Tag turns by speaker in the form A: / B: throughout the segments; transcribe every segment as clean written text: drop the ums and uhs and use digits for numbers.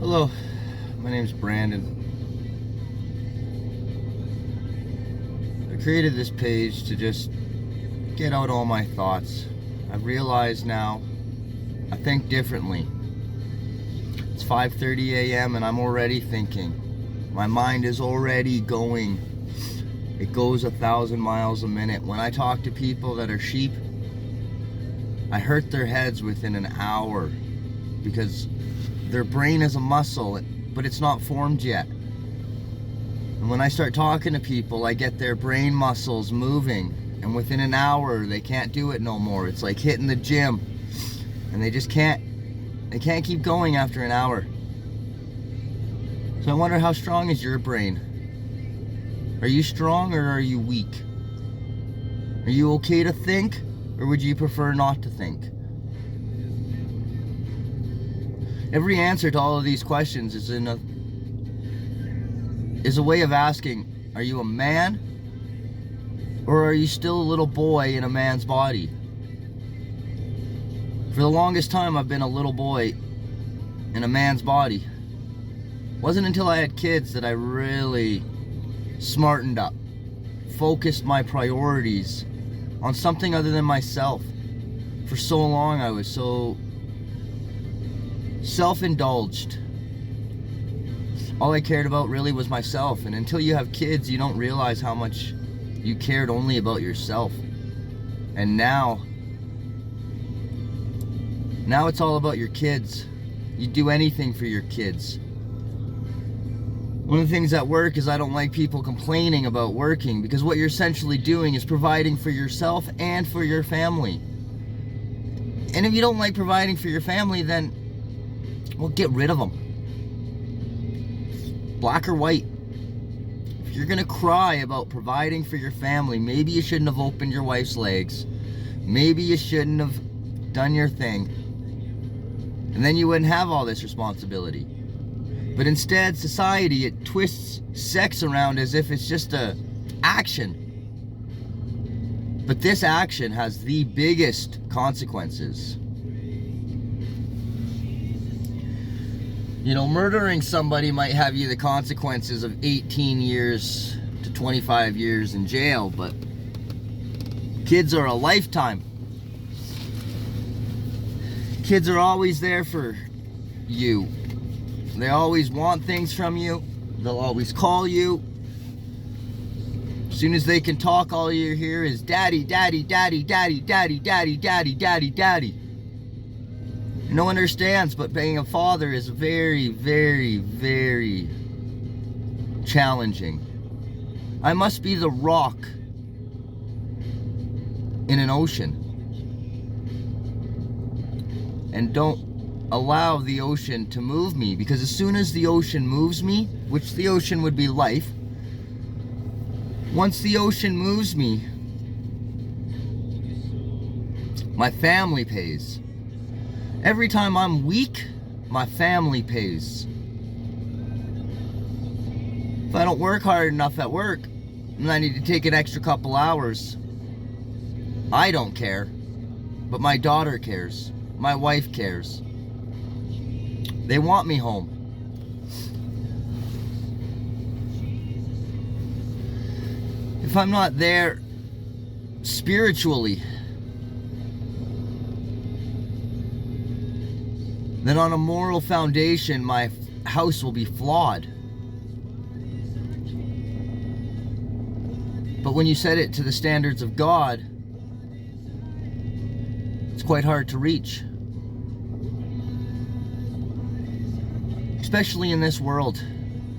A: Hello, my name's Brandon. I created this page to just get out all my thoughts. I've realized now I think differently. It's 5:30 a.m. and I'm already thinking. My mind is already going. It goes 1,000 miles a minute. When I talk to people that are sheep, I hurt their heads within an hour because their brain is a muscle, but it's not formed yet. And when I start talking to people, I get their brain muscles moving, and within an hour they can't do it no more. It's like hitting the gym, and they can't keep going after an hour. So I wonder, how strong is your brain? Are you strong or are you weak? Are you okay to think, or would you prefer not to think? Every answer to all of these questions is a way of asking, are you a man, or are you still a little boy in a man's body? For the longest time, I've been a little boy in a man's body. It wasn't until I had kids that I really smartened up, focused my priorities on something other than myself. For so long, I was so self-indulged. All I cared about really was myself, and until you have kids, you don't realize how much you cared only about yourself. And now it's all about your kids. You do anything for your kids. One of the things at work is I don't like people complaining about working, because what you're essentially doing is providing for yourself and for your family. And if you don't like providing for your family, then, well, get rid of them. Black or white. If you're gonna cry about providing for your family, maybe you shouldn't have opened your wife's legs. Maybe you shouldn't have done your thing. And then you wouldn't have all this responsibility. But instead, society, it twists sex around as if it's just a action. But this action has the biggest consequences. You know, murdering somebody might have you the consequences of 18 years to 25 years in jail, but kids are a lifetime. Kids are always there for you. They always want things from you. They'll always call you. As soon as they can talk, all you hear is daddy, daddy, daddy, daddy, daddy, daddy, daddy, daddy, daddy. No one understands, but being a father is very, very, very challenging. I must be the rock in an ocean. And don't allow the ocean to move me, because as soon as the ocean moves me, which the ocean would be life, once the ocean moves me, my family pays. Every time I'm weak, my family pays. If I don't work hard enough at work, and I need to take an extra couple hours, I don't care, but my daughter cares. My wife cares. They want me home. If I'm not there spiritually, then on a moral foundation, my house will be flawed. But when you set it to the standards of God, it's quite hard to reach. Especially in this world.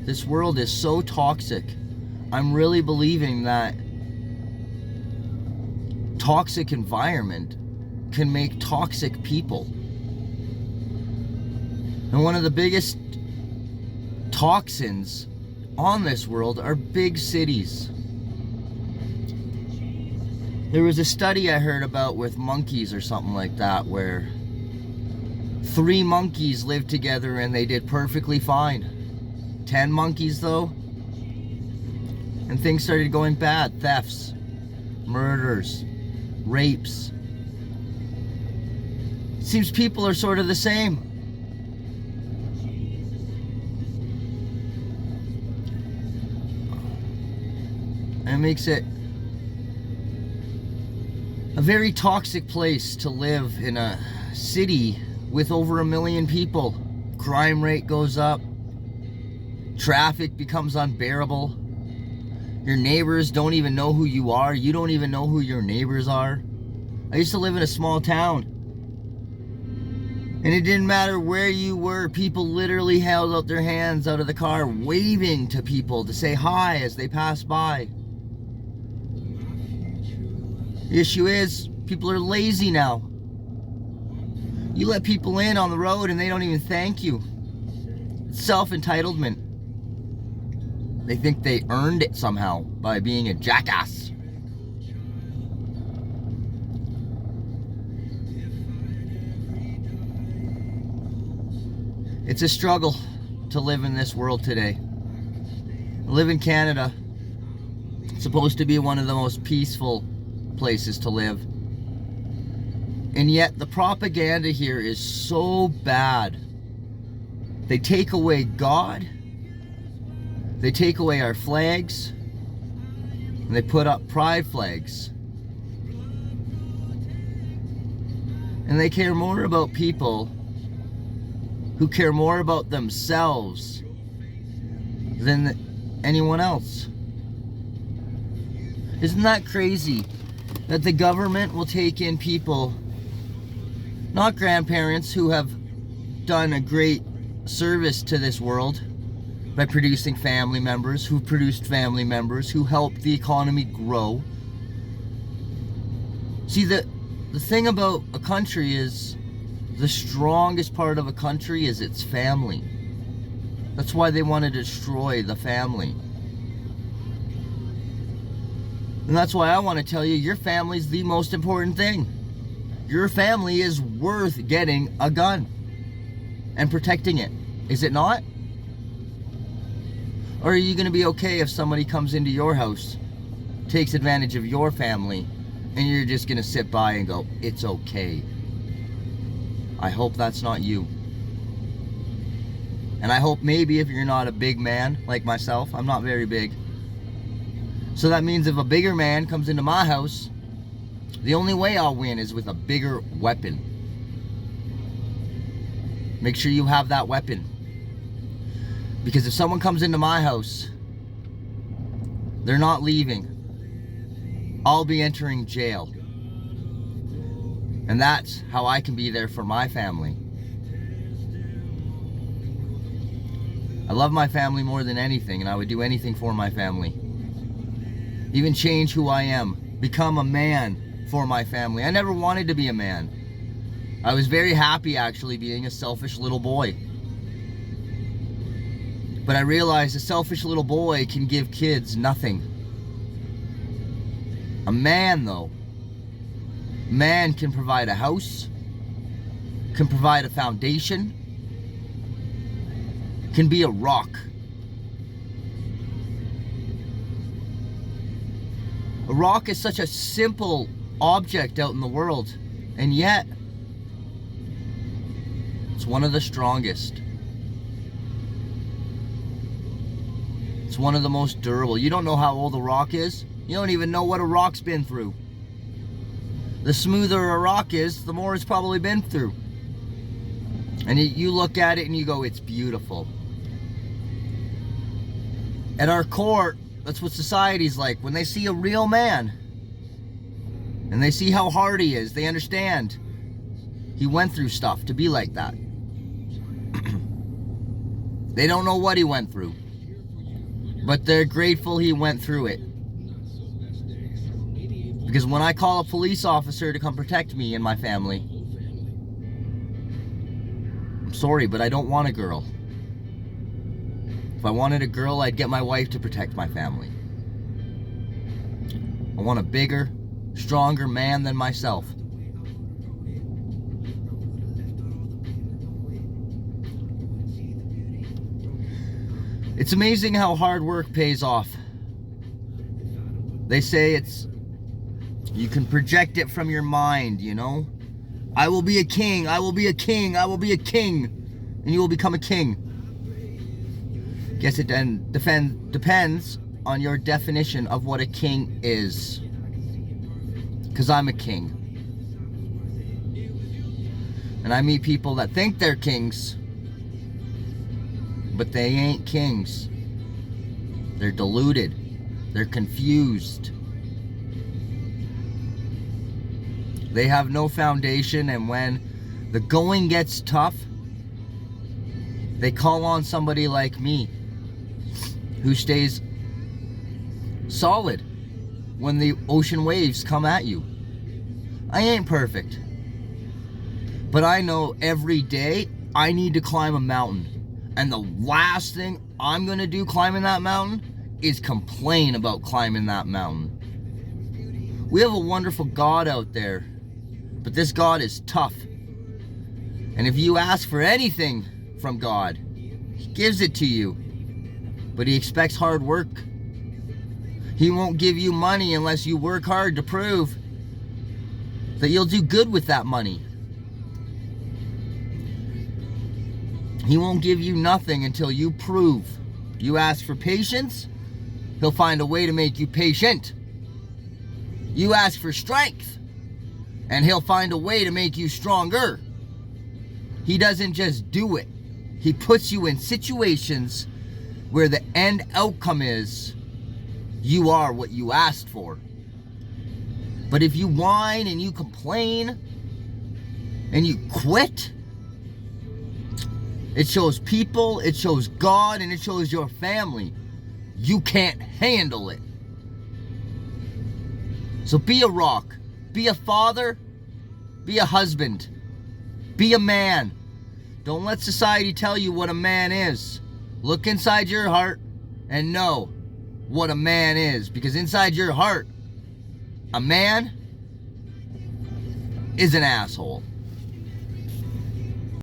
A: This world is so toxic. I'm really believing that toxic environment can make toxic people. And one of the biggest toxins on this world are big cities. There was a study I heard about with monkeys or something like that, where 3 monkeys lived together and they did perfectly fine. 10 monkeys though, and things started going bad. Thefts, murders, rapes. It seems people are sort of the same. And it makes it a very toxic place to live in a city with over 1 million people. Crime rate goes up. Traffic becomes unbearable. Your neighbors don't even know who you are. You don't even know who your neighbors are. I used to live in a small town. And it didn't matter where you were. People literally held out their hands out of the car, waving to people to say hi as they passed by. The issue is, people are lazy now. You let people in on the road and they don't even thank you. It's self-entitlement. They think they earned it somehow by being a jackass. It's a struggle to live in this world today. I live in Canada. It's supposed to be one of the most peaceful places to live. And yet the propaganda here is so bad. They take away God. They take away our flags. And they put up pride flags. And they care more about people who care more about themselves than anyone else. Isn't that crazy? That the government will take in people, not grandparents, who have done a great service to this world by producing family members, who produced family members, who helped the economy grow. See, the thing about a country is, the strongest part of a country is its family. That's why they want to destroy the family. And that's why I want to tell you, your family's the most important thing. Your family is worth getting a gun and protecting it. Is it not? Or are you going to be okay if somebody comes into your house, takes advantage of your family, and you're just going to sit by and go, it's okay? I hope that's not you. And I hope maybe if you're not a big man like myself, I'm not very big. So that means if a bigger man comes into my house, the only way I'll win is with a bigger weapon. Make sure you have that weapon. Because if someone comes into my house, they're not leaving. I'll be entering jail. And that's how I can be there for my family. I love my family more than anything, and I would do anything for my family. Even change who I am. Become a man for my family. I never wanted to be a man. I was very happy actually being a selfish little boy. But I realized a selfish little boy can give kids nothing. A man, though, man can provide a house, can provide a foundation, can be a rock. A rock is such a simple object out in the world, and yet it's one of the strongest. It's one of the most durable. You don't know how old a rock is. You don't even know what a rock's been through. The smoother a rock is, the more it's probably been through. And you look at it and you go, it's beautiful. At our core, that's what society's like. When they see a real man, and they see how hard he is, they understand he went through stuff to be like that. They don't know what he went through, but they're grateful he went through it. Because when I call a police officer to come protect me and my family, I'm sorry, but I don't want a girl. If I wanted a girl, I'd get my wife to protect my family. I want a bigger, stronger man than myself. It's amazing how hard work pays off. They say you can project it from your mind, you know? I will be a king, I will be a king, I will be a king. And you will become a king. Guess it then depends on your definition of what a king is. Because I'm a king. And I meet people that think they're kings, but they ain't kings. They're deluded. They're confused. They have no foundation, and when the going gets tough, they call on somebody like me, who stays solid when the ocean waves come at you. I ain't perfect, but I know every day I need to climb a mountain. And the last thing I'm gonna do climbing that mountain is complain about climbing that mountain. We have a wonderful God out there, but this God is tough. And if you ask for anything from God, He gives it to you. But He expects hard work. He won't give you money unless you work hard to prove that you'll do good with that money. He won't give you nothing until you prove. You ask for patience, He'll find a way to make you patient. You ask for strength, and He'll find a way to make you stronger. He doesn't just do it. He puts you in situations where the end outcome is you are what you asked for. But if you whine and you complain and you quit, it shows people, it shows God, and it shows your family you can't handle it. So be a rock, be a father, be a husband, be a man. Don't let society tell you what a man is. Look inside your heart and know what a man is, because inside your heart, a man is an asshole.